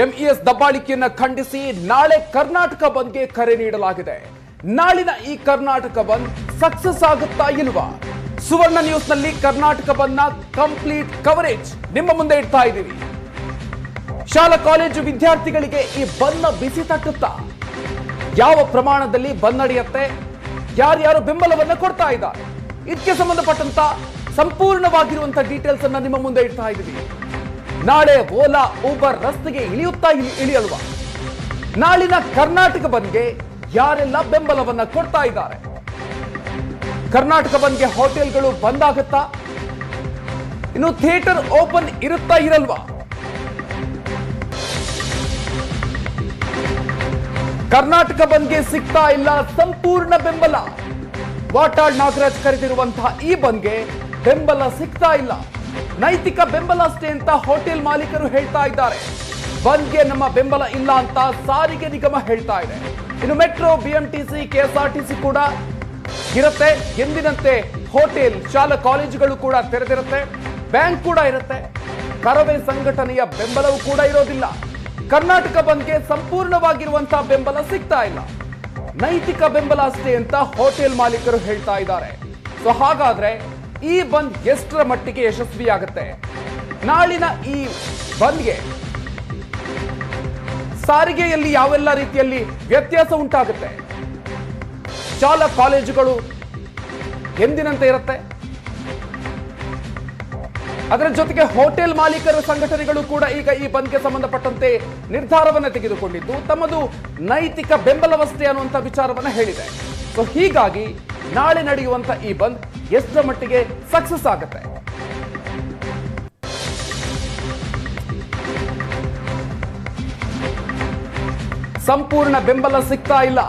MES ದಬ್ಬಾಳಿಕೆಯನ್ನು ಖಂಡಿಸಿ ನಾಳೆ ಕರ್ನಾಟಕ ಬಂದ್ಗೆ ಕರೆ ನೀಡಲಾಗಿದೆ. ನಾಳಿನ ಈ ಕರ್ನಾಟಕ ಬಂದ್ ಸಕ್ಸಸ್ ಆಗುತ್ತಾ ಇಲ್ವಾ? ಸುವರ್ಣ ನ್ಯೂಸ್ ನಲ್ಲಿ ಕರ್ನಾಟಕ ಬಂದ್ನ ಕಂಪ್ಲೀಟ್ ಕವರೇಜ್ ನಿಮ್ಮ ಮುಂದೆ ಇಡ್ತಾ ಇದ್ದೀವಿ. ಶಾಲಾ ಕಾಲೇಜು ವಿದ್ಯಾರ್ಥಿಗಳಿಗೆ ಈ ಬಂದ್ನ ಬಿಸಿ ತಟ್ಟುತ್ತಾ? ಯಾವ ಪ್ರಮಾಣದಲ್ಲಿ ಬಂದ್ ನಡೆಯುತ್ತೆ? ಯಾರ್ಯಾರು ಬೆಂಬಲವನ್ನು ಕೊಡ್ತಾ ಇದ್ದಾರೆ? ಇದಕ್ಕೆ ಸಂಬಂಧಪಟ್ಟಂತ ಸಂಪೂರ್ಣವಾಗಿರುವಂತಹ ಡೀಟೇಲ್ಸ್ ಅನ್ನ ನಿಮ್ಮ ಮುಂದೆ ಇಡ್ತಾ ಇದ್ದೀವಿ. ನಾಳೆ ಓಲಾ ಊಬರ್ ರಸ್ತೆಗೆ ಇಳಿಯಲ್ವಾ? ನಾಳಿನ ಕರ್ನಾಟಕ ಬಂದ್ಗೆ ಯಾರೆಲ್ಲ ಬೆಂಬಲವನ್ನ ಕೊಡ್ತಾ ಇದ್ದಾರೆ? ಕರ್ನಾಟಕ ಬಂದ್ಗೆ ಹೋಟೆಲ್ಗಳು ಬಂದ್ ಆಗುತ್ತಾ? ಇನ್ನು ಥಿಯೇಟರ್ ಓಪನ್ ಇರುತ್ತಾ ಇರಲ್ವಾ? ಕರ್ನಾಟಕ ಬಂದ್ಗೆ ಸಿಗ್ತಾ ಇಲ್ಲ ಸಂಪೂರ್ಣ ಬೆಂಬಲ. ವಾಟಾಳ್ ನಾಗರಾಜ್ ಕರೆದಿರುವಂತಹ ಈ ಬಂದ್ಗೆ ಬೆಂಬಲ ಸಿಗ್ತಾ ಇಲ್ಲ. ನೈತಿಕ ಬೆಂಬಲ ಅಷ್ಟೇ ಅಂತ ಹೋಟೆಲ್ ಮಾಲೀಕರು ಹೇಳ್ತಾ ಇದ್ದಾರೆ. ಬಂದ್ಗೆ ನಮ್ಮ ಬೆಂಬಲ ಇಲ್ಲ ಅಂತ ಸಾರಿಗೆ ನಿಗಮ ಹೇಳ್ತಾ ಇದೆ. ಇನ್ನು ಮೆಟ್ರೋ, ಬಿಎಂಟಿಸಿ, ಕೆಎಸ್ಆರ್ಟಿಸಿ ಕೂಡ ಇರುತ್ತೆ. ಎಂದಿನಂತೆ ಹೋಟೆಲ್, ಶಾಲಾ ಕಾಲೇಜುಗಳು ಕೂಡ ತೆರೆದಿರುತ್ತೆ. ಬ್ಯಾಂಕ್ ಕೂಡ ಇರುತ್ತೆ. ಕರವೇ ಸಂಘಟನೆಯ ಬೆಂಬಲವೂ ಕೂಡ ಇರೋದಿಲ್ಲ. ಕರ್ನಾಟಕ ಬಂದ್ಗೆ ಸಂಪೂರ್ಣವಾಗಿರುವಂತಹ ಬೆಂಬಲ ಸಿಗ್ತಾ ಇಲ್ಲ. ನೈತಿಕ ಬೆಂಬಲ ಅಷ್ಟೇ ಅಂತ ಹೋಟೆಲ್ ಮಾಲೀಕರು ಹೇಳ್ತಾ ಇದ್ದಾರೆ. ಸೊ ಹಾಗಾದ್ರೆ ಈ ಬಂದ್ ಎಷ್ಟರ ಮಟ್ಟಿಗೆ ಯಶಸ್ವಿಯಾಗುತ್ತೆ? ನಾಳಿನ ಈ ಬಂದ್ಗೆ ಸಾರಿಗೆಯಲ್ಲಿ ಯಾವೆಲ್ಲ ರೀತಿಯಲ್ಲಿ ವ್ಯತ್ಯಾಸ ಉಂಟಾಗುತ್ತೆ? ಶಾಲಾ ಕಾಲೇಜುಗಳು ಎಂದಿನಂತೆ ಇರುತ್ತೆ. ಅದರ ಜೊತೆಗೆ ಹೋಟೆಲ್ ಮಾಲೀಕರ ಸಂಘಟನೆಗಳು ಕೂಡ ಈಗ ಈ ಬಂದ್ಗೆ ಸಂಬಂಧಪಟ್ಟಂತೆ ನಿರ್ಧಾರವನ್ನು ತೆಗೆದುಕೊಂಡಿದ್ದು ತಮ್ಮದು ನೈತಿಕ ಬೆಂಬಲವಷ್ಟೇ ಅನ್ನುವಂಥ ವಿಚಾರವನ್ನು ಹೇಳಿದೆ. ಸೊ ಹೀಗಾಗಿ ನಾಳೆ ನಡೆಯುವಂತ ಈ ಬಂದ್ ಎಷ್ಟರ ಮಟ್ಟಿಗೆ ಸಕ್ಸಸ್ ಆಗುತ್ತೆ? ಸಂಪೂರ್ಣ ಬೆಂಬಲ ಸಿಗ್ತಾ ಇಲ್ಲ.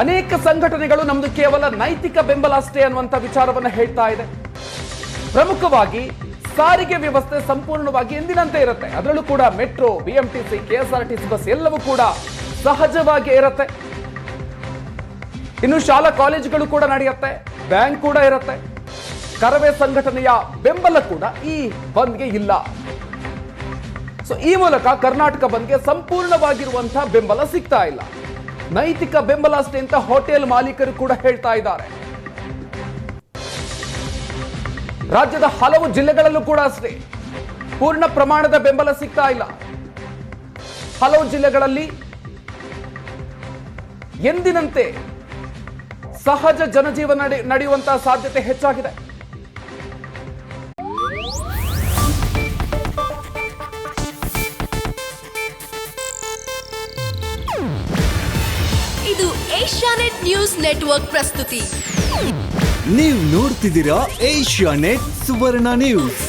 ಅನೇಕ ಸಂಘಟನೆಗಳು ನಮ್ದು ಕೇವಲ ನೈತಿಕ ಬೆಂಬಲ ಅಷ್ಟೇ ಅನ್ನುವಂಥ ವಿಚಾರವನ್ನು ಹೇಳ್ತಾ ಇದೆ. ಪ್ರಮುಖವಾಗಿ ಸಾರಿಗೆ ವ್ಯವಸ್ಥೆ ಸಂಪೂರ್ಣವಾಗಿ ಎಂದಿನಂತೆ ಇರುತ್ತೆ. ಅದರಲ್ಲೂ ಕೂಡ ಮೆಟ್ರೋ, ಬಿಎಂಟಿಸಿ, ಕೆಎಸ್ಆರ್ಟಿಸಿ ಬಸ್ ಎಲ್ಲವೂ ಕೂಡ ಸಹಜವಾಗಿ ಇರುತ್ತೆ. ಇನ್ನು ಶಾಲಾ ಕಾಲೇಜುಗಳು ಕೂಡ ನಡೆಯುತ್ತೆ. ಬ್ಯಾಂಕ್ ಕೂಡ ಇರುತ್ತೆ. ಕರವೇ ಸಂಘಟನೆಯ ಬೆಂಬಲ ಕೂಡ ಈ ಬಂದ್ಗೆ ಇಲ್ಲ. ಸೊ ಈ ಮೂಲಕ ಕರ್ನಾಟಕ ಬಂದ್ಗೆ ಸಂಪೂರ್ಣವಾಗಿರುವಂತಹ ಬೆಂಬಲ ಸಿಗ್ತಾ ಇಲ್ಲ. ನೈತಿಕ ಬೆಂಬಲ ಅಷ್ಟೇ ಅಂತ ಹೋಟೆಲ್ ಮಾಲೀಕರು ಕೂಡ ಹೇಳ್ತಾ ಇದ್ದಾರೆ. ರಾಜ್ಯದ ಹಲವು ಜಿಲ್ಲೆಗಳಲ್ಲೂ ಕೂಡ ಅಷ್ಟೇ ಪೂರ್ಣ ಪ್ರಮಾಣದ ಬೆಂಬಲ ಸಿಗ್ತಾ ಇಲ್ಲ. ಹಲವು ಜಿಲ್ಲೆಗಳಲ್ಲಿ ಎಂದಿನಂತೆ ಸಹಜ ಜನಜೀವನ ನಡೆಯುವಂತಹ ಸಾಧ್ಯತೆ ಹೆಚ್ಚಾಗಿದೆ. ಇದು ಏಷ್ಯಾನೆಟ್ ನ್ಯೂಸ್ ನೆಟ್ವರ್ಕ್ ಪ್ರಸ್ತುತಿ. ನೀವು ನೋಡ್ತಿದ್ದೀರಾ ಏಷ್ಯಾನೆಟ್ ಸುವರ್ಣ ನ್ಯೂಸ್.